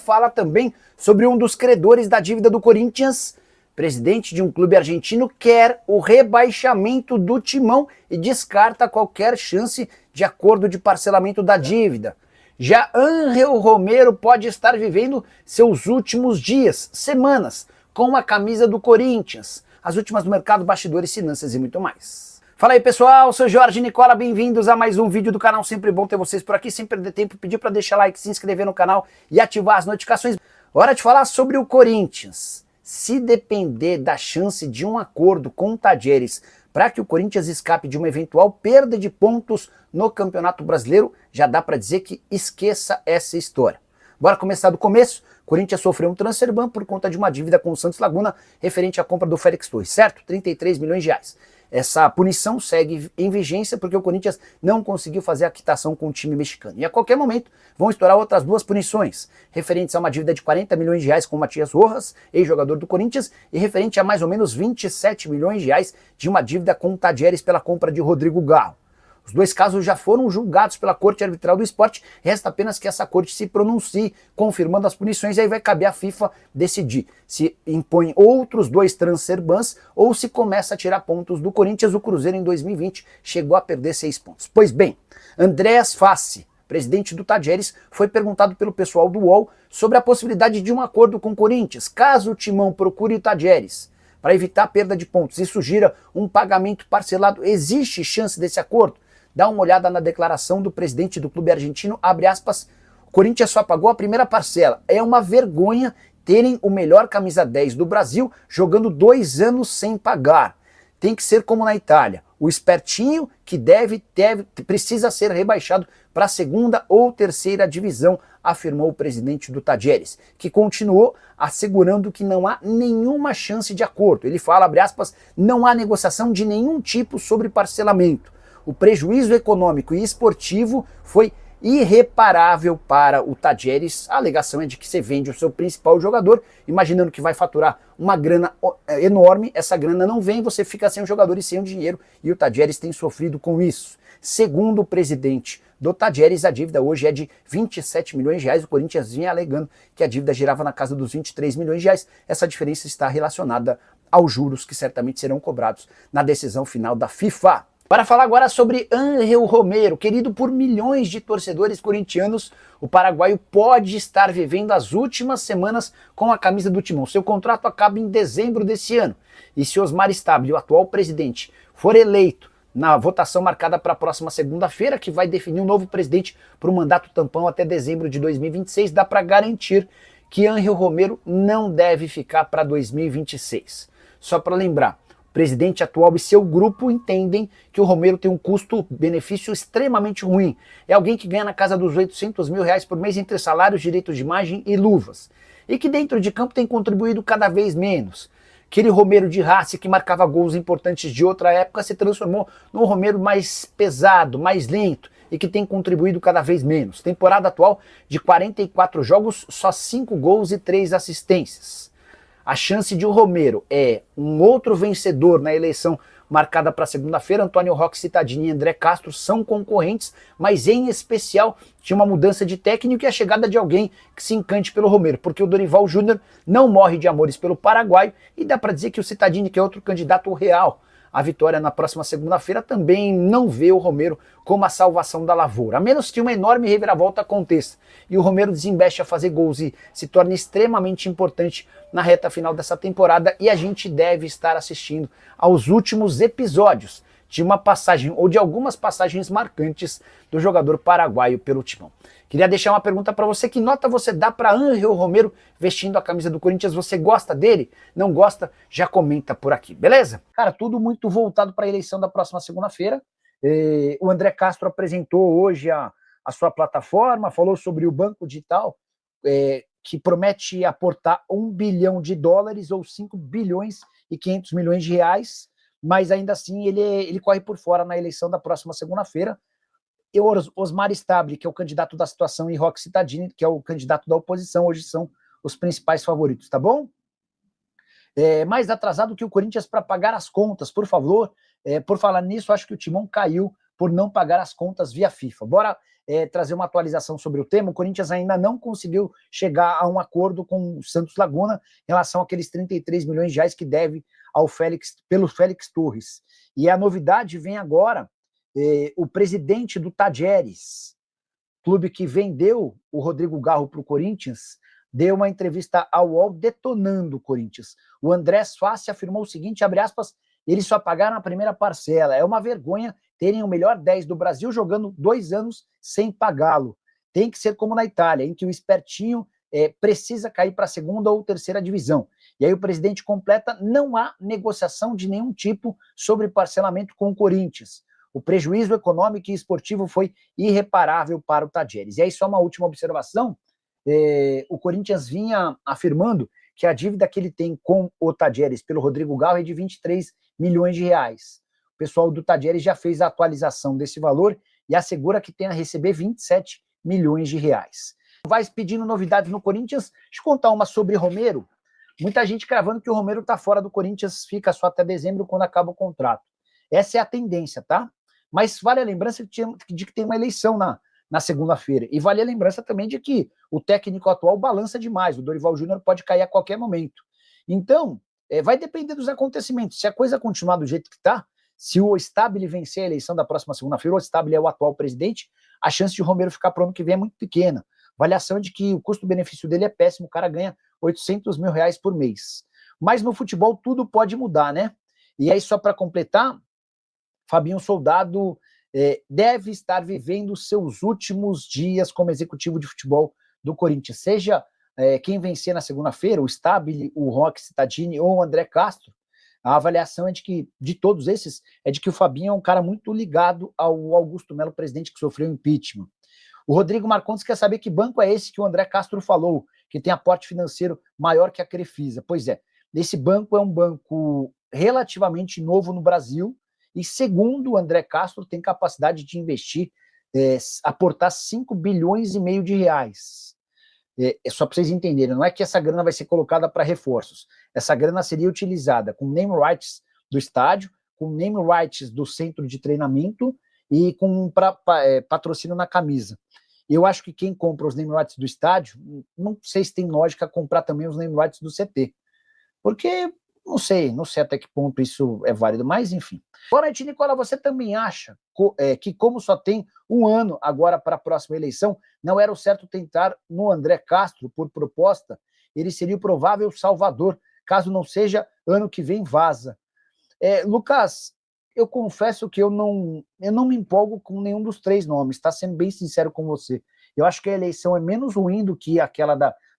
Fala também sobre um dos credores da dívida do Corinthians. Presidente de um clube argentino quer o rebaixamento do Timão e descarta qualquer chance de acordo de parcelamento da dívida. Já Ángel Romero pode estar vivendo seus últimos dias, semanas, com a camisa do Corinthians. As últimas do mercado, bastidores, finanças e muito mais. Fala aí pessoal, sou Jorge Nicola, bem-vindos a mais um vídeo do canal, sempre bom ter vocês por aqui, sem perder tempo, pedir para deixar like, se inscrever no canal e ativar as notificações. Hora de falar sobre o Corinthians. Se depender da chance de um acordo com o Tadieres para que o Corinthians escape de uma eventual perda de pontos no Campeonato Brasileiro, já dá para dizer que esqueça essa história. Bora começar do começo. Corinthians sofreu um transfer ban por conta de uma dívida com o Santos Laguna referente à compra do Félix Torres, certo? 33 milhões de reais. Essa punição segue em vigência porque o Corinthians não conseguiu fazer a quitação com o time mexicano. E a qualquer momento vão estourar outras duas punições, referentes a uma dívida de 40 milhões de reais com o Matias Rojas, ex-jogador do Corinthians, e referente a mais ou menos 27 milhões de reais de uma dívida com o Tadieres pela compra de Rodrigo Garro. Os dois casos já foram julgados pela Corte Arbitral do Esporte, resta apenas que essa corte se pronuncie, confirmando as punições, e aí vai caber à FIFA decidir se impõe outros dois transfer bans ou se começa a tirar pontos do Corinthians. O Cruzeiro em 2020 chegou a perder 6 pontos. Pois bem, Andreas Fassi, presidente do Tadieres, foi perguntado pelo pessoal do UOL sobre a possibilidade de um acordo com o Corinthians, caso o Timão procure o Tadieres, para evitar a perda de pontos e sugira um pagamento parcelado. Existe chance desse acordo? Dá uma olhada na declaração do presidente do clube argentino, abre aspas, o Corinthians só pagou a primeira parcela. É uma vergonha terem o melhor camisa 10 do Brasil jogando 2 anos sem pagar. Tem que ser como na Itália. O espertinho que precisa ser rebaixado para a segunda ou terceira divisão, afirmou o presidente do Tadieres, que continuou assegurando que não há nenhuma chance de acordo. Ele fala, abre aspas, não há negociação de nenhum tipo sobre parcelamento. O prejuízo econômico e esportivo foi irreparável para o Tadieres. A alegação é de que você vende o seu principal jogador, imaginando que vai faturar uma grana enorme, essa grana não vem, você fica sem o jogador e sem o dinheiro, e o Tadieres tem sofrido com isso. Segundo o presidente do Tadieres, a dívida hoje é de 27 milhões de reais, o Corinthians vinha alegando que a dívida girava na casa dos 23 milhões de reais, essa diferença está relacionada aos juros que certamente serão cobrados na decisão final da FIFA. Para falar agora sobre Ángel Romero, querido por milhões de torcedores corintianos, o paraguaio pode estar vivendo as últimas semanas com a camisa do Timão. Seu contrato acaba em dezembro desse ano. E se Osmar Stabile, o atual presidente, for eleito na votação marcada para a próxima segunda-feira, que vai definir um novo presidente para o mandato tampão até dezembro de 2026, dá para garantir que Ángel Romero não deve ficar para 2026. Só para lembrar, o presidente atual e seu grupo entendem que o Romero tem um custo-benefício extremamente ruim. É alguém que ganha na casa dos 800 mil reais por mês entre salários, direitos de imagem e luvas. E que dentro de campo tem contribuído cada vez menos. Aquele Romero de raça que marcava gols importantes de outra época se transformou num Romero mais pesado, mais lento e que tem contribuído cada vez menos. Temporada atual de 44 jogos, só 5 gols e 3 assistências. A chance de o Romero é um outro vencedor na eleição marcada para segunda-feira. Antônio Roque Cittadini e André Castro são concorrentes, mas em especial de uma mudança de técnico e a chegada de alguém que se encante pelo Romero, porque o Dorival Júnior não morre de amores pelo paraguaio e dá para dizer que o Cittadini, que é outro candidato real à vitória na próxima segunda-feira, também não vê o Romero como a salvação da lavoura, a menos que uma enorme reviravolta aconteça e o Romero desembeste a fazer gols e se torne extremamente importante na reta final dessa temporada, e a gente deve estar assistindo aos últimos episódios de uma passagem ou de algumas passagens marcantes do jogador paraguaio pelo Timão. Queria deixar uma pergunta para você: que nota você dá para Ángel Romero vestindo a camisa do Corinthians? Você gosta dele? Não gosta? Já comenta por aqui, beleza? Cara, tudo muito voltado para a eleição da próxima segunda-feira. O André Castro apresentou hoje a sua plataforma, falou sobre o banco digital, que promete aportar $1 bilhão ou 5 bilhões e 500 milhões de reais, mas ainda assim ele corre por fora na eleição da próxima segunda-feira. E Osmar Stabile, que é o candidato da situação, e Roque Cittadini, que é o candidato da oposição, hoje são os principais favoritos, tá bom? Mais atrasado que o Corinthians para pagar as contas, por favor. Por falar nisso, acho que o Timão caiu por não pagar as contas via FIFA. Bora trazer uma atualização sobre o tema. O Corinthians ainda não conseguiu chegar a um acordo com o Santos Laguna em relação àqueles 33 milhões de reais que deve ao pelo Félix Torres. E a novidade vem agora, o presidente do Tajeres, clube que vendeu o Rodrigo Garro para o Corinthians, deu uma entrevista ao UOL detonando o Corinthians. O André Suassi afirmou o seguinte, abre aspas, eles só pagaram a primeira parcela. É uma vergonha terem o melhor 10 do Brasil jogando 2 anos sem pagá-lo. Tem que ser como na Itália, em que o espertinho precisa cair para a segunda ou terceira divisão. E aí o presidente completa, não há negociação de nenhum tipo sobre parcelamento com o Corinthians. O prejuízo econômico e esportivo foi irreparável para o Tajeres. E aí só uma última observação, o Corinthians vinha afirmando que a dívida que ele tem com o Tajeres pelo Rodrigo Garro é de 23 milhões de reais. O pessoal do Tajeres já fez a atualização desse valor e assegura que tem a receber 27 milhões de reais. Vai pedindo novidades no Corinthians. Deixa eu contar uma sobre Romero. Muita gente cravando que o Romero está fora do Corinthians, fica só até dezembro, quando acaba o contrato. Essa é a tendência, tá? Mas vale a lembrança de que tem uma eleição na segunda-feira. E vale a lembrança também de que o técnico atual balança demais. O Dorival Júnior pode cair a qualquer momento. Então, vai depender dos acontecimentos. Se a coisa continuar do jeito que está, se o Stabile vencer a eleição da próxima segunda-feira, o Stabile é o atual presidente, a chance de o Romero ficar para o ano que vem é muito pequena. Avaliação de que o custo-benefício dele é péssimo, o cara ganha 800 mil reais por mês. Mas no futebol tudo pode mudar, né? E aí, só para completar, Fabinho Soldado deve estar vivendo seus últimos dias como executivo de futebol do Corinthians. Seja quem vencer na segunda-feira, o Stabile, o Roque Cittadini ou o André Castro, a avaliação é de que, de todos esses, é de que o Fabinho é um cara muito ligado ao Augusto Melo, presidente que sofreu impeachment. O Rodrigo Marcondes quer saber que banco é esse que o André Castro falou, que tem aporte financeiro maior que a Crefisa. Pois é, esse banco é um banco relativamente novo no Brasil e, segundo o André Castro, tem capacidade de investir, aportar 5 bilhões e meio de reais. Só para vocês entenderem, não é que essa grana vai ser colocada para reforços. Essa grana seria utilizada com name rights do estádio, com name rights do centro de treinamento e com patrocínio na camisa. Eu acho que quem compra os name rights do estádio, não sei se tem lógica comprar também os name rights do CT. Porque, não sei até que ponto isso é válido, mas enfim. Boa noite, Nicola, você também acha que como só tem um ano agora para a próxima eleição, não era o certo tentar no André Castro, por proposta, ele seria o provável salvador, caso não seja, ano que vem vaza. Lucas, eu confesso que eu não me empolgo com nenhum dos 3 nomes, tá? Sendo bem sincero com você. Eu acho que a eleição é menos ruim do que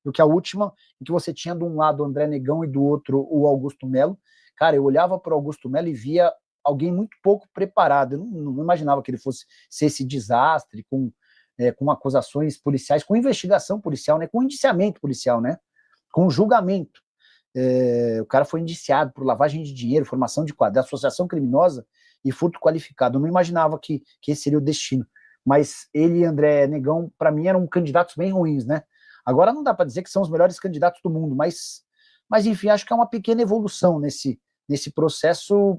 do que a última, em que você tinha de um lado o André Negão e do outro o Augusto Melo. Cara, eu olhava para o Augusto Melo e via alguém muito pouco preparado. Eu não imaginava que ele fosse ser esse desastre com acusações policiais, com investigação policial, né? Com indiciamento policial, né? Com julgamento. O cara foi indiciado por lavagem de dinheiro, formação de quadrilha, associação criminosa e furto qualificado. Eu não imaginava que esse seria o destino. Mas ele e André Negão, para mim, eram candidatos bem ruins, né? Agora não dá para dizer que são os melhores candidatos do mundo, mas enfim, acho que é uma pequena evolução nesse processo.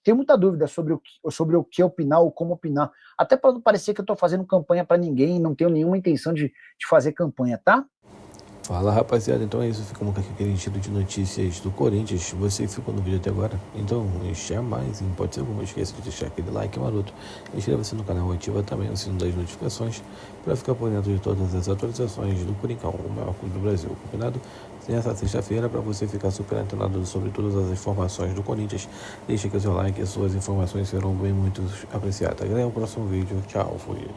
Tenho muita dúvida sobre o que opinar ou como opinar. Até para não parecer que eu estou fazendo campanha para ninguém, não tenho nenhuma intenção de fazer campanha, tá? Fala, rapaziada, então é isso, ficamos com aquele giro de notícias do Corinthians. Você ficou no vídeo até agora, então enxerga mais e pode ser alguma, esqueça de deixar aquele like maroto, inscreva-se no canal, ativa também o sino das notificações para ficar por dentro de todas as atualizações do Coringão, o maior clube do Brasil, combinado? Nessa sexta-feira, para você ficar super antenado sobre todas as informações do Corinthians, deixa aqui o seu like, as suas informações serão bem muito apreciadas. Até o próximo vídeo, tchau, fui.